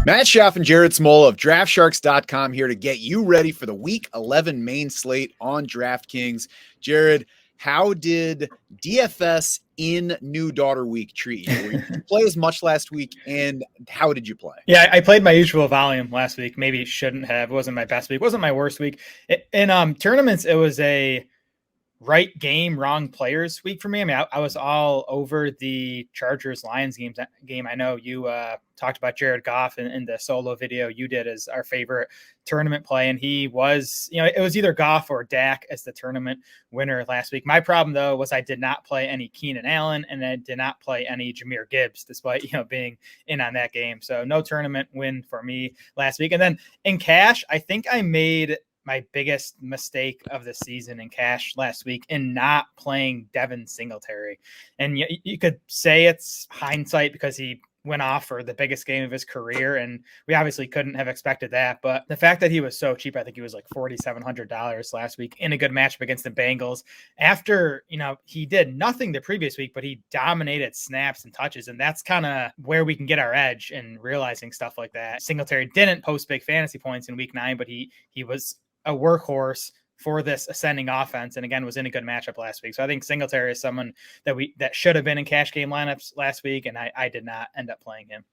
Matt Schaff and Jared Small of DraftSharks.com here to get you ready for the Week 11 main slate on DraftKings. Jared, how did DFS in New Daughter Week treat you? Did you play as much last week, and how did you play? Yeah, I played my usual volume last week. Maybe shouldn't have. It wasn't my best week. It wasn't my worst week. In tournaments, it was a right game, wrong players week for me. I mean, I was all over the Chargers-Lions game. I know you talked about Jared Goff in the solo video you did as our favorite tournament play, and he was, it was either Goff or Dak as the tournament winner last week. My problem, though, was I did not play any Keenan Allen, and I did not play any Jahmyr Gibbs, despite, being in on that game. So no tournament win for me last week. And then in cash, I think I made my biggest mistake of the season in cash last week in not playing Devin Singletary. And you could say it's hindsight because he went off for the biggest game of his career, and we obviously couldn't have expected that. But the fact that he was so cheap, I think he was like $4,700 last week in a good matchup against the Bengals after, he did nothing the previous week, but he dominated snaps and touches. And that's kind of where we can get our edge in realizing stuff like that. Singletary didn't post big fantasy points in week 9, but he was a workhorse for this ascending offense, and again was in a good matchup last week. So I think Singletary is someone that should have been in cash game lineups last week, and I did not end up playing him.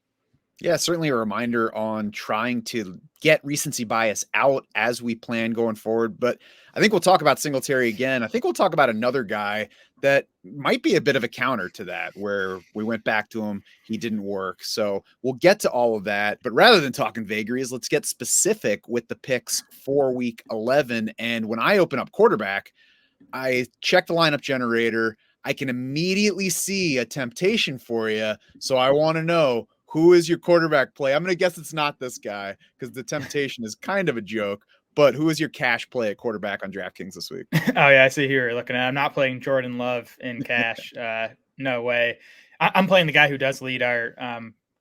Yeah, certainly a reminder on trying to get recency bias out as we plan going forward. But I think we'll talk about Singletary again. I think we'll talk about another guy that might be a bit of a counter to that, where we went back to him, he didn't work. So we'll get to all of that. But rather than talking vagaries, let's get specific with the picks for week 11. And when I open up quarterback, I check the lineup generator. I can immediately see a temptation for you. So I want to know, who is your quarterback play? I'm going to guess it's not this guy because the temptation is kind of a joke. But who is your cash play at quarterback on DraftKings this week? Oh, yeah, I see who you're looking at. I'm not playing Jordan Love in cash. No way. I'm playing the guy who does lead our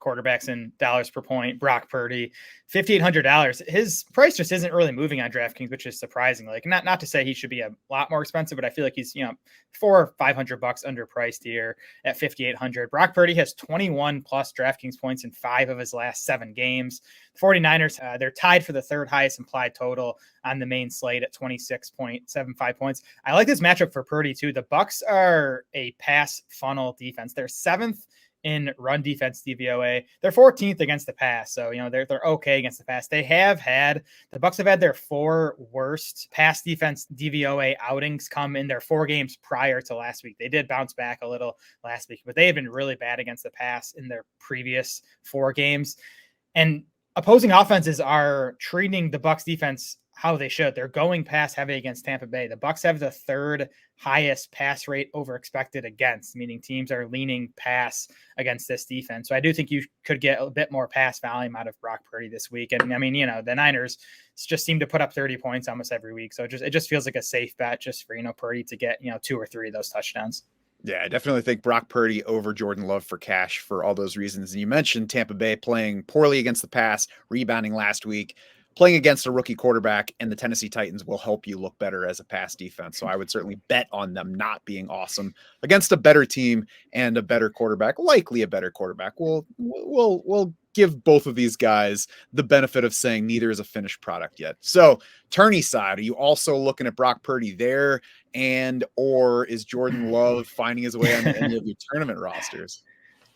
quarterbacks in dollars per point, Brock Purdy, $5,800. His price just isn't really moving on DraftKings, which is surprising. Like, not to say he should be a lot more expensive, but I feel like he's, $400 or $500 underpriced here at $5,800. Brock Purdy has 21 plus DraftKings points in 5 of his last 7 games. The 49ers, they're tied for the third highest implied total on the main slate at 26.75 points. I like this matchup for Purdy too. The Bucs are a pass funnel defense. They're 7th in run defense DVOA. They're 14th against the pass. So, they're okay against the pass. The Bucs have had their 4 worst pass defense DVOA outings come in their 4 games prior to last week. They did bounce back a little last week, but they have been really bad against the pass in their previous 4 games. And opposing offenses are treating the Bucs defense how they should. They're going pass heavy against Tampa Bay. The Bucs have the 3rd highest pass rate over expected against, meaning teams are leaning pass against this defense. So I do think you could get a bit more pass volume out of Brock Purdy this week. And I mean, the Niners just seem to put up 30 points almost every week. So it just feels like a safe bet just for, Purdy to get, 2 or 3 of those touchdowns. Yeah, I definitely think Brock Purdy over Jordan Love for cash for all those reasons. And you mentioned Tampa Bay playing poorly against the pass, rebounding last week. Playing against a rookie quarterback and the Tennessee Titans will help you look better as a pass defense. So I would certainly bet on them not being awesome against a better team and a better quarterback, likely a better quarterback. We'll give both of these guys the benefit of saying neither is a finished product yet. So tourney side, are you also looking at Brock Purdy there, or is Jordan Love finding his way on any of your tournament rosters?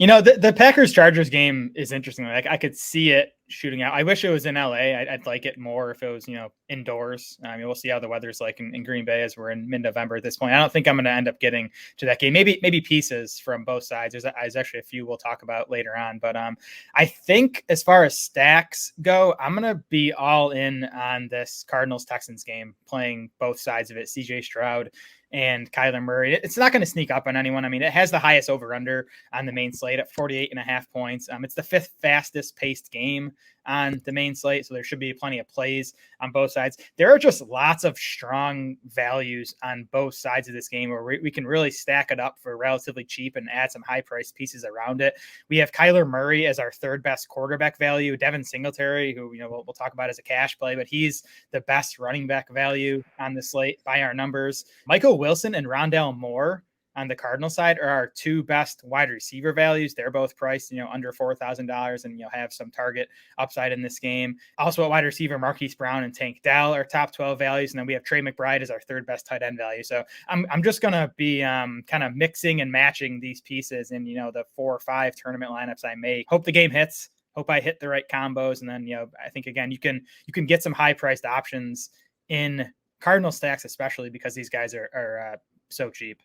The Packers-Chargers game is interesting. Like, I could see it shooting out. I wish it was in LA. I'd like it more if it was, indoors. I mean, we'll see how the weather's like in Green Bay as we're in mid-November at this point. I don't think I'm going to end up getting to that game. Maybe pieces from both sides. There's actually a few we'll talk about later on. But I think as far as stacks go, I'm going to be all in on this Cardinals-Texans game, playing both sides of it. CJ Stroud and Kyler Murray. It's not going to sneak up on anyone. I mean, it has the highest over-under on the main slate at 48.5 points. It's the 5th fastest paced game on the main slate, so there should be plenty of plays on both sides. There are just lots of strong values on both sides of this game where we can really stack it up for relatively cheap and add some high-priced pieces around it. We have Kyler Murray as our 3rd best quarterback value, Devin Singletary, who we'll talk about as a cash play, but he's the best running back value on the slate by our numbers. Michael Wilson and Rondale Moore on the Cardinal side are our two best wide receiver values. They're both priced, under $4,000 and have some target upside in this game. Also at wide receiver, Marquise Brown and Tank Dell are top 12 values. And then we have Trey McBride as our third best tight end value. So I'm just going to be kind of mixing and matching these pieces in, the 4 or 5 tournament lineups I make. Hope the game hits. Hope I hit the right combos. And then, I think, again, you can get some high priced options in Cardinal stacks, especially because these guys are so cheap.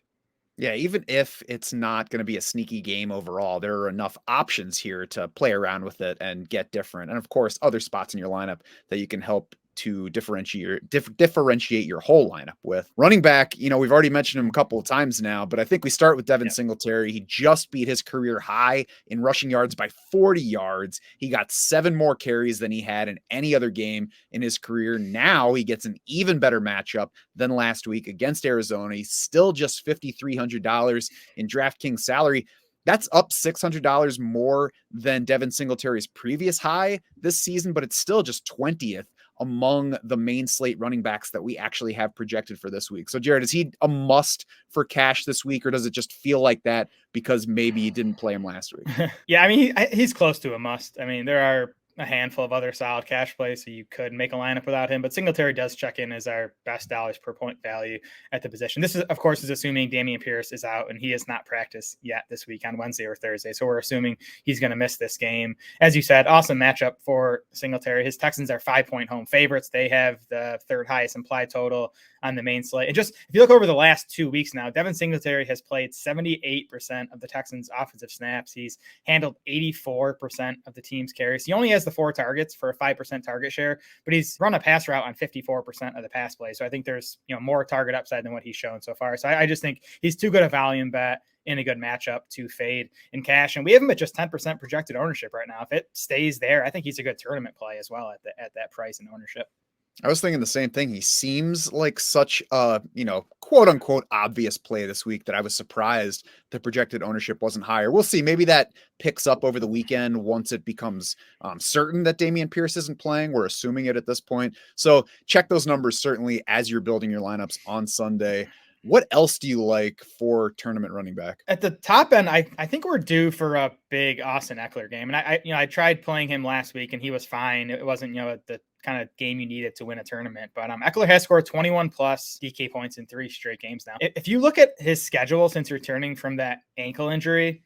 Yeah, even if it's not going to be a sneaky game overall, there are enough options here to play around with it and get different. And of course, other spots in your lineup that you can help to differentiate your whole lineup with. Running back, we've already mentioned him a couple of times now, but I think we start with Devin Singletary. He just beat his career high in rushing yards by 40 yards. He got 7 more carries than he had in any other game in his career. Now he gets an even better matchup than last week against Arizona. He's still just $5,300 in DraftKings salary. That's up $600 more than Devin Singletary's previous high this season, but it's still just 20th among the main slate running backs that we actually have projected for this week. So Jared, is he a must for cash this week, or does it just feel like that because maybe you didn't play him last week? Yeah, I mean, he's close to a must. I mean, there are a handful of other solid cash plays, so you could make a lineup without him. But Singletary does check in as our best dollars per point value at the position. This is, of course, assuming Dameon Pierce is out, and he has not practiced yet this week on Wednesday or Thursday. So we're assuming he's going to miss this game. As you said, awesome matchup for Singletary. His Texans are 5-point home favorites. They have the third highest implied total on the main slate. And just if you look over the last 2 weeks now, Devin Singletary has played 78% of the Texans' offensive snaps. He's handled 84% of the team's carries. He only has the 4 targets for a 5% target share, but he's run a pass route on 54% of the pass plays. So I think there's more target upside than what he's shown so far. So I just think he's too good a volume bet in a good matchup to fade in cash. And we have him at just 10% projected ownership right now. If it stays there, I think he's a good tournament play as well at that price and ownership. I was thinking the same thing. He seems like such a, quote unquote obvious play this week that I was surprised the projected ownership wasn't higher. We'll see. Maybe that picks up over the weekend once it becomes certain that Dameon Pierce isn't playing. We're assuming it at this point. So check those numbers certainly as you're building your lineups on Sunday. What else do you like for tournament running back? At the top end, I think we're due for a big Austin Eckler game. And I tried playing him last week and he was fine. It wasn't, the kind of game you needed to win a tournament. But Eckler has scored 21 plus DK points in 3 straight games now. If you look at his schedule since returning from that ankle injury,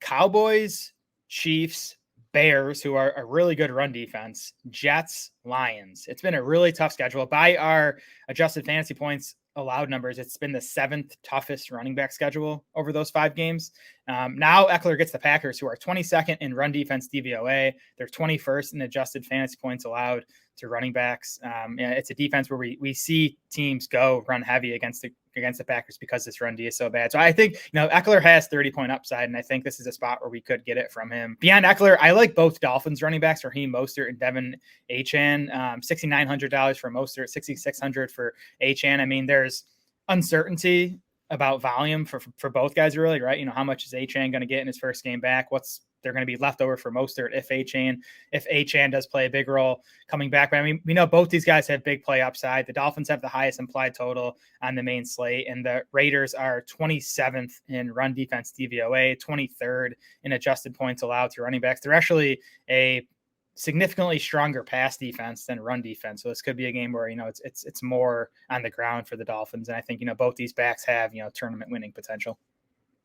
Cowboys, Chiefs, Bears, who are a really good run defense, Jets, Lions. It's been a really tough schedule. By our adjusted fantasy points allowed numbers, it's been the 7th toughest running back schedule over those 5 games. Now Eckler gets the Packers, who are 22nd in run defense DVOA. They're 21st in adjusted fantasy points allowed to running backs. It's a defense where we see teams go run heavy against the Packers because this run D is so bad. So I think, Eckler has 30-point upside, and I think this is a spot where we could get it from him. Beyond Eckler, I like both Dolphins running backs, Raheem Mostert and Devin Achane. $6,900 for Mostert, $6,600 for Achane. I mean, there's uncertainty about volume for both guys, really, right? How much is Achane going to get in his first game back? What's they're going to be left over for Mostert if Achane does play a big role coming back. But I mean, we know both these guys have big play upside. The Dolphins have the highest implied total on the main slate, and the Raiders are 27th in run defense DVOA, 23rd in adjusted points allowed to running backs. They're actually a significantly stronger pass defense than run defense. So this could be a game where, it's more on the ground for the Dolphins. And I think, both these backs have, tournament winning potential.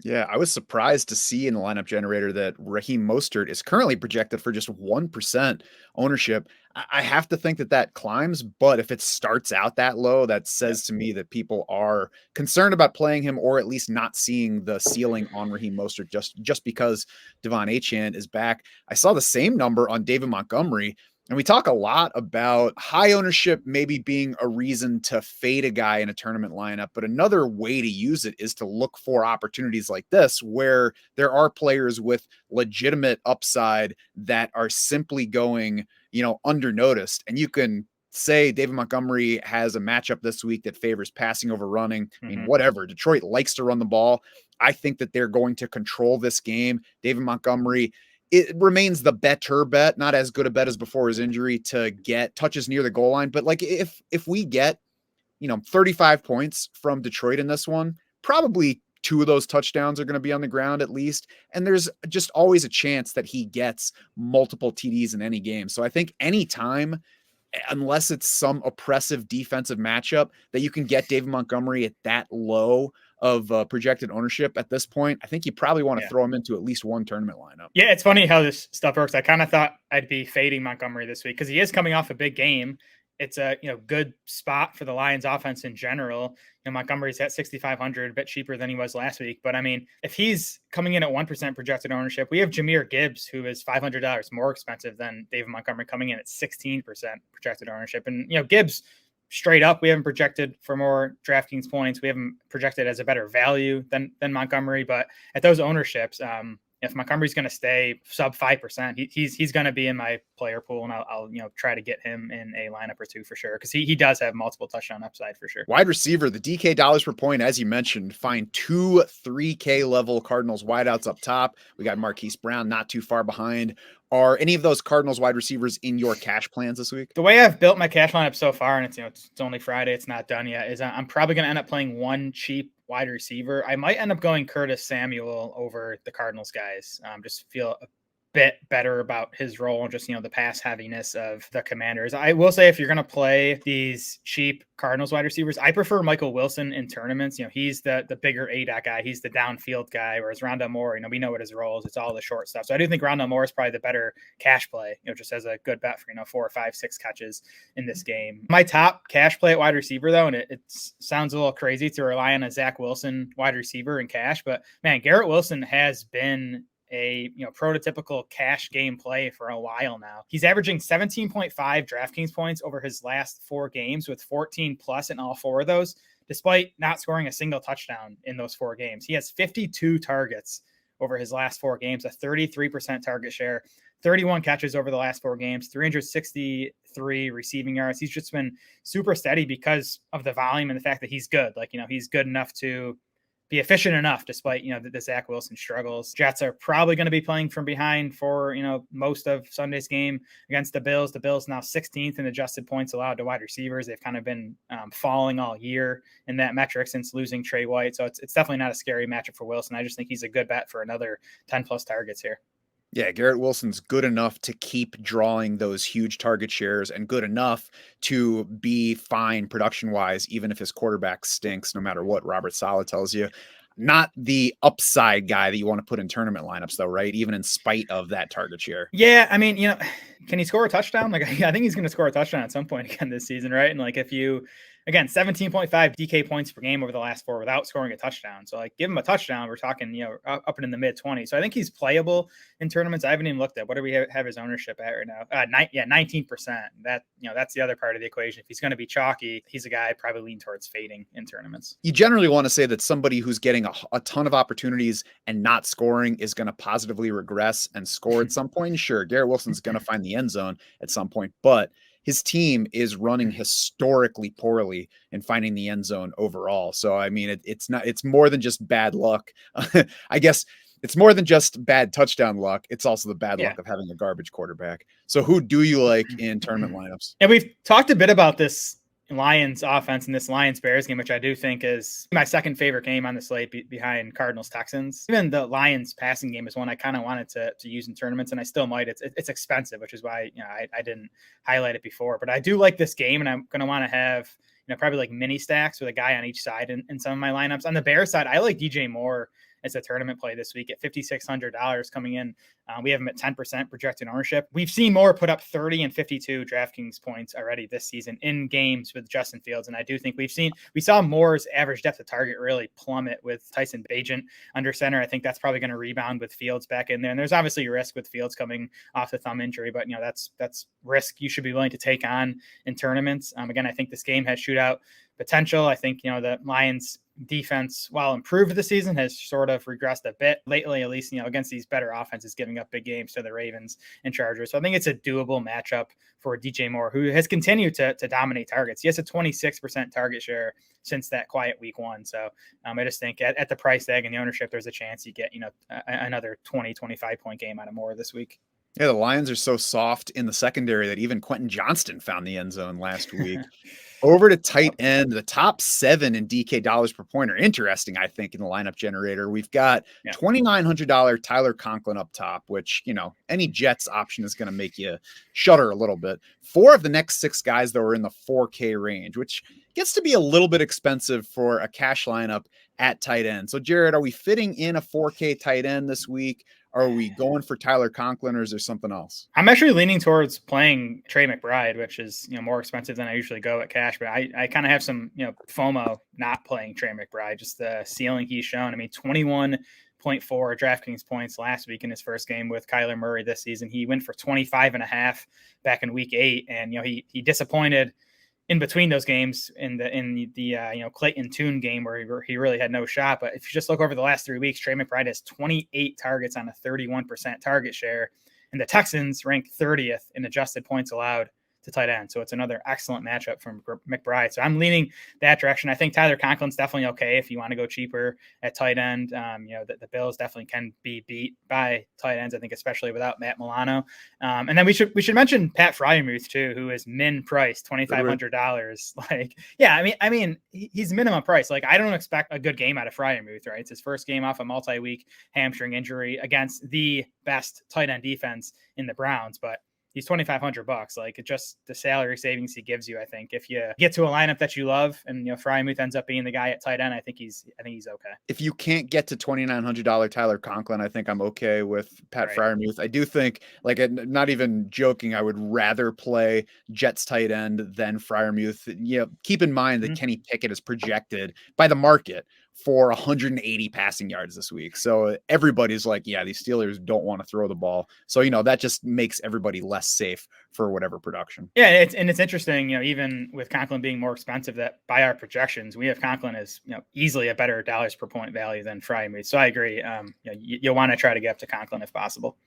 Yeah, I was surprised to see in the lineup generator that Raheem Mostert is currently projected for just 1% ownership. I have to think that climbs, but if it starts out that low, that says to me that people are concerned about playing him, or at least not seeing the ceiling on Raheem Mostert just because Devon Achane is back. I saw the same number on David Montgomery. And we talk a lot about high ownership maybe being a reason to fade a guy in a tournament lineup, but another way to use it is to look for opportunities like this, where there are players with legitimate upside that are simply going, undernoticed. And you can say David Montgomery has a matchup this week that favors passing over running. I mean, whatever. Detroit likes to run the ball. I think that they're going to control this game. David Montgomery, it remains the better bet, not as good a bet as before his injury, to get touches near the goal line. But like if we get, 35 points from Detroit in this one, probably 2 of those touchdowns are going to be on the ground at least. And there's just always a chance that he gets multiple TDs in any game. So I think anytime, unless it's some oppressive defensive matchup, that you can get David Montgomery at that low of projected ownership at this point, I think you probably want to throw him into at least one tournament lineup. Yeah, it's funny how this stuff works. I kind of thought I'd be fading Montgomery this week because he is coming off a big game. It's a good spot for the Lions offense in general. Montgomery's at 6,500, a bit cheaper than he was last week. But I mean, if he's coming in at 1% projected ownership, we have Jahmyr Gibbs, who is $500 more expensive than David Montgomery, coming in at 16% projected ownership. And Gibbs, straight up, we haven't projected for more DraftKings points. We haven't projected as a better value than Montgomery. But at those ownerships, if Montgomery's going to stay sub 5%, he's going to be in my player pool, and I'll try to get him in a lineup or two for sure, because he does have multiple touchdown upside for sure. Wide receiver, the DK dollars per point, as you mentioned, find 2 3K level Cardinals wideouts up top. We got Marquise Brown not too far behind. Are any of those Cardinals wide receivers in your cash plans this week? The way I've built my cash lineup so far, and it's only Friday, it's not done yet, is I'm probably going to end up playing one cheap wide receiver. I might end up going Curtis Samuel over the Cardinals guys. Just feel a bit better about his role and just, the pass heaviness of the Commanders. I will say, if you're going to play these cheap Cardinals wide receivers, I prefer Michael Wilson in tournaments. He's the bigger ADOT guy. He's the downfield guy, whereas Rondale Moore, we know what his role is. It's all the short stuff. So I do think Rondale Moore is probably the better cash play, just as a good bet for, 4, 5, 6 catches in this game. My top cash play at wide receiver, though, and it sounds a little crazy to rely on a Zach Wilson wide receiver in cash, but man, Garrett Wilson has been a prototypical cash game play for a while now. He's averaging 17.5 DraftKings points over his last 4 games, with 14 plus in all 4 of those, despite not scoring a single touchdown in those 4 games. He has 52 targets over his last 4 games, a 33% target share, 31 catches over the last 4 games, 363 receiving yards. He's just been super steady because of the volume and the fact that he's good. He's good enough to be efficient enough despite, the Zach Wilson struggles. Jets are probably going to be playing from behind for, most of Sunday's game against the Bills. The Bills now 16th in adjusted points allowed to wide receivers. They've kind of been falling all year in that metric since losing Trey White. So it's definitely not a scary matchup for Wilson. I just think he's a good bet for another 10 plus targets here. Yeah, Garrett Wilson's good enough to keep drawing those huge target shares and good enough to be fine production-wise, even if his quarterback stinks, no matter what Robert Saleh tells you. Not the upside guy that you want to put in tournament lineups, though, right? Even in spite of that target share. Yeah, I mean, can he score a touchdown? I think he's going to score a touchdown at some point again this season, right? And if you, again, 17.5 DK points per game over the last 4 without scoring a touchdown. So give him a touchdown. We're talking, up and in the mid 20s. So I think he's playable in tournaments. I haven't even looked at what do we have his ownership at right now? 19%. That's the other part of the equation. If he's going to be chalky, he's a guy I'd probably lean towards fading in tournaments. You generally want to say that somebody who's getting a ton of opportunities and not scoring is going to positively regress and score at some point. Sure, Garrett Wilson's going to find the end zone at some point, but his team is running historically poorly in finding the end zone overall. So, I mean, it's more than just bad luck. I guess it's more than just bad touchdown luck. It's also the bad luck of having a garbage quarterback. So who do you like in tournament lineups? And we've talked a bit about this Lions offense in this Lions Bears game, which I do think is my second favorite game on the slate behind Cardinals Texans. Even the Lions passing game is one I kind of wanted to use in tournaments, and I still might. It's expensive, which is why I didn't highlight it before. But I do like this game, and I'm going to want to have probably like mini stacks with a guy on each side in some of my lineups. On the Bears side, I like DJ Moore as a tournament play this week at $5,600 coming in. We have him at 10% projected ownership. We've seen Moore put up 30 and 52 DraftKings points already this season in games with Justin Fields. And I do think we saw Moore's average depth of target really plummet with Tyson Bagent under center. I think that's probably going to rebound with Fields back in there. And there's obviously a risk with Fields coming off the thumb injury, but that's risk you should be willing to take on in tournaments. Again, I think this game has shootout potential. I think, the Lions defense, while improved this season, has sort of regressed a bit lately, at least, against these better offenses, giving up big games to the Ravens and Chargers. So I think it's a doable matchup for DJ Moore, who has continued to dominate targets. He has a 26% target share since that quiet week 1. So I just think at the price tag and the ownership, there's a chance you get, another 25 point game out of Moore this week. Yeah, the Lions are so soft in the secondary that even Quentin Johnston found the end zone last week. Over to tight end, the top 7 in DK dollars per point are interesting, I think, in the lineup generator. We've got $2,900 Tyler Conklin up top, which, any Jets option is going to make you shudder a little bit. 4 of the next 6 guys, though, are in the 4K range, which gets to be a little bit expensive for a cash lineup at tight end. So, Jared, are we fitting in a 4K tight end this week? Are we going for Tyler Conklin, or is there something else? I'm actually leaning towards playing Trey McBride, which is more expensive than I usually go at cash. But I kind of have some FOMO not playing Trey McBride, just the ceiling he's shown. I mean, 21.4 DraftKings points last week in his first game with Kyler Murray this season. He went for 25.5 back in week 8, and he disappointed in between those games in the Clayton Tune game where he really had no shot. But if you just look over the last 3 weeks, Trey McBride has 28 targets on a 31% target share, and the Texans rank 30th in adjusted points allowed to tight end. So it's another excellent matchup from McBride. So I'm leaning that direction. I think Tyler Conklin's definitely okay if you want to go cheaper at tight end. The Bills definitely can be beat by tight ends, I think, especially without Matt Milano. And then we should mention Pat Freiermuth too, who is min price $2,500. I mean, he's minimum price. Like, I don't expect a good game out of Freiermuth, right? It's his first game off a multi-week hamstring injury against the best tight end defense in the Browns, but he's $2,500. Like, just the salary savings he gives you, I think, if you get to a lineup that you love, and Freiermuth ends up being the guy at tight end, I think he's okay. If you can't get to $2,900 Tyler Conklin, I think I'm okay with Pat Freiermuth. I do think, like, not even joking, I would rather play Jets tight end than Freiermuth. Keep in mind that Kenny Pickett is projected by the market for 180 passing yards this week. So everybody's like, these Steelers don't want to throw the ball. So, that just makes everybody less safe for whatever production. Yeah. It's interesting, even with Conklin being more expensive, that by our projections, we have Conklin as, easily a better dollars per point value than Freiermuth. So I agree. You'll want to try to get up to Conklin if possible.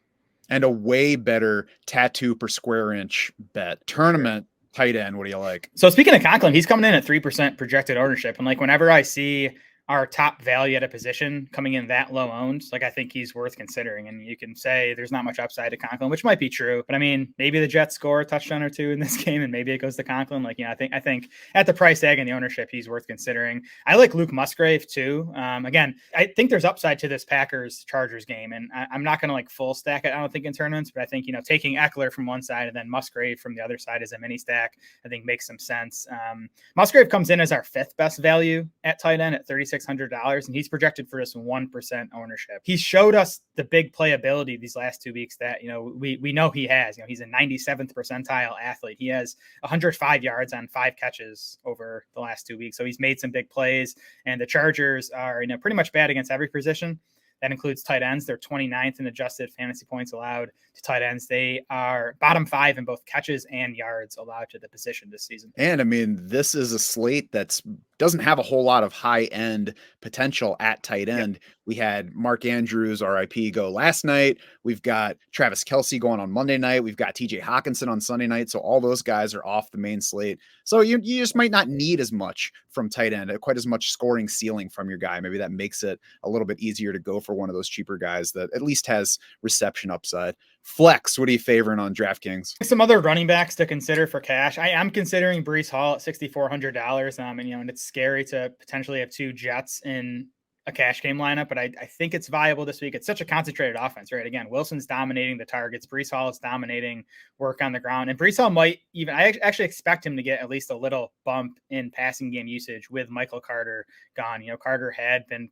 And a way better tattoo per square inch bet. Tournament tight end. What do you like? So speaking of Conklin, he's coming in at 3% projected ownership. And whenever I see our top value at a position coming in that low owned, I think he's worth considering. And you can say there's not much upside to Conklin, which might be true, but I mean, maybe the Jets score a touchdown or 2 in this game and maybe it goes to Conklin. I think at the price tag and the ownership, he's worth considering. I like Luke Musgrave too. Again, I think there's upside to this Packers Chargers game, and I'm not going to full stack it, I don't think, in tournaments, but I think, taking Eckler from one side and then Musgrave from the other side as a mini stack, I think makes some sense. Musgrave comes in as our 5th best value at tight end at $3,600, and he's projected for just 1% ownership. He showed us the big playability these last 2 weeks that we know he has. He's a 97th percentile athlete. He has 105 yards on 5 catches over the last 2 weeks, so he's made some big plays. And the Chargers are pretty much bad against every position. That includes tight ends. They're 29th in adjusted fantasy points allowed to tight ends. They are bottom 5 in both catches and yards allowed to the position this season. And I mean, this is a slate that's doesn't have a whole lot of high end potential at tight end. Yep. We had Mark Andrews, RIP, go last night. We've got Travis Kelce going on Monday night. We've got TJ Hawkinson on Sunday night. So all those guys are off the main slate. So you just might not need as much from tight end, quite as much scoring ceiling from your guy. Maybe that makes it a little bit easier to go for one of those cheaper guys that at least has reception upside. Flex, what are you favoring on DraftKings? Some other running backs to consider for cash. I am considering Breece Hall at $6,400. And it's scary to potentially have 2 Jets in a cash game lineup, but I think it's viable this week. It's such a concentrated offense, right? Again, Wilson's dominating the targets. Breece Hall is dominating work on the ground. And Breece Hall might even, I actually expect him to get at least a little bump in passing game usage with Michael Carter gone. Carter had been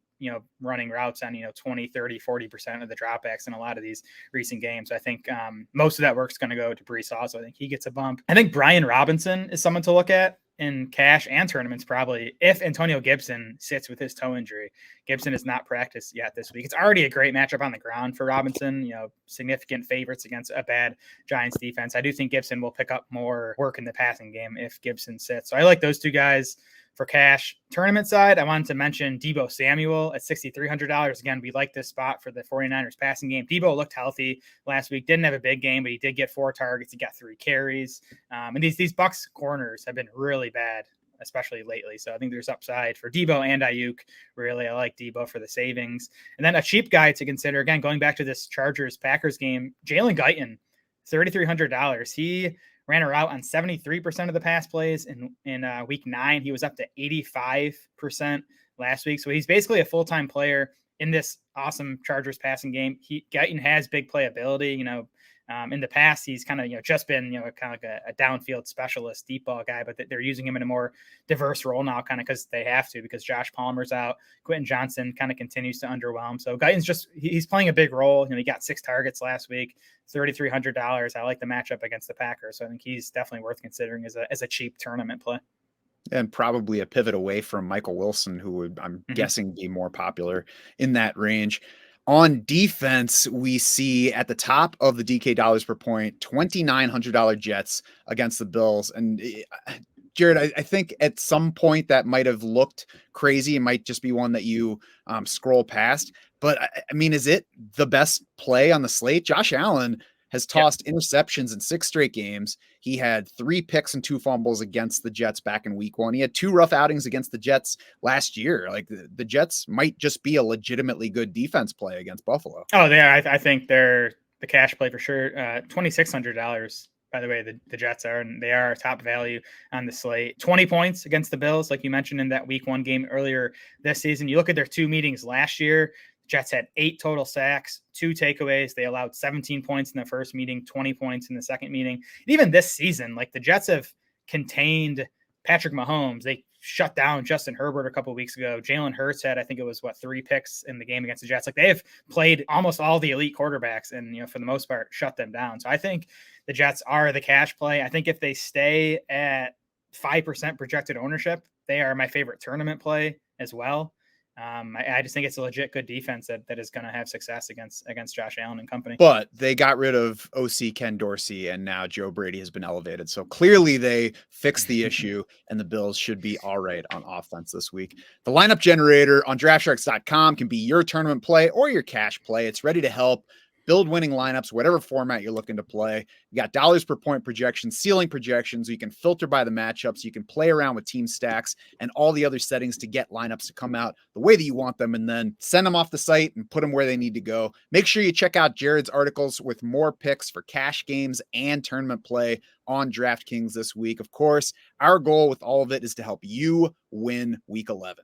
running routes on, 20, 30, 40% of the dropbacks in a lot of these recent games. I think most of that work's going to go to Breece Hall. So I think he gets a bump. I think Brian Robinson is someone to look at in cash and tournaments, probably, if Antonio Gibson sits with his toe injury. Gibson has not practiced yet this week. It's already a great matchup on the ground for Robinson, significant favorites against a bad Giants defense. I do think Gibson will pick up more work in the passing game if Gibson sits. So I like those 2 guys. For cash. Tournament side, I wanted to mention Deebo Samuel at $6,300. Again, we like this spot for the 49ers passing game. Deebo looked healthy last week, didn't have a big game, but he did get 4 targets. He got 3 carries. And these Bucs corners have been really bad, especially lately. So I think there's upside for Deebo and Ayuk. Really, I like Deebo for the savings. And then a cheap guy to consider, again, going back to this Chargers-Packers game, Jalen Guyton, $3,300. He ran a route on 73% of the pass plays in week 9. He was up to 85% last week. So he's basically a full-time player in this awesome Chargers passing game. Guyton has big playability. In the past, he's kind of, just been, kind of like a downfield specialist, deep ball guy, but they're using him in a more diverse role now, kind of because they have to, because Josh Palmer's out. Quentin Johnson kind of continues to underwhelm. So Guyton's he's playing a big role. He got 6 targets last week, $3,300. I like the matchup against the Packers. So I think he's definitely worth considering as a cheap tournament play. And probably a pivot away from Michael Wilson, who would, I'm guessing, be more popular in that range. On defense, we see at the top of the DK dollars per point, $2,900 Jets against the Bills. And Jared, I think at some point that might have looked crazy. It might just be one that you scroll past. But I mean, is it the best play on the slate? Josh Allen has tossed interceptions in 6 straight games. He had 3 picks and 2 fumbles against the Jets back in week 1. He had 2 rough outings against the Jets last year. Like the Jets might just be a legitimately good defense play against Buffalo. Oh, they are. I think they're the cash play for sure. $2,600, by the way, the Jets are, and they are top value on the slate. 20 points against the Bills, like you mentioned in that week 1 game earlier this season. You look at their 2 meetings last year, Jets had 8 total sacks, 2 takeaways. They allowed 17 points in the first meeting, 20 points in the second meeting. And even this season, like the Jets have contained Patrick Mahomes. They shut down Justin Herbert a couple of weeks ago. Jalen Hurts had, I think it was 3 picks in the game against the Jets. Like they have played almost all the elite quarterbacks and, for the most part, shut them down. So I think the Jets are the cash play. I think if they stay at 5% projected ownership, they are my favorite tournament play as well. I just think it's a legit good defense that is going to have success against Josh Allen and company. But they got rid of OC Ken Dorsey, and now Joe Brady has been elevated. So clearly they fixed the issue, and the Bills should be all right on offense this week. The lineup generator on DraftSharks.com can be your tournament play or your cash play. It's ready to help build winning lineups, whatever format you're looking to play. You got dollars per point projections, ceiling projections. You can filter by the matchups. You can play around with team stacks and all the other settings to get lineups to come out the way that you want them, and then send them off the site and put them where they need to go. Make sure you check out Jared's articles with more picks for cash games and tournament play on DraftKings this week. Of course, our goal with all of it is to help you win week 11.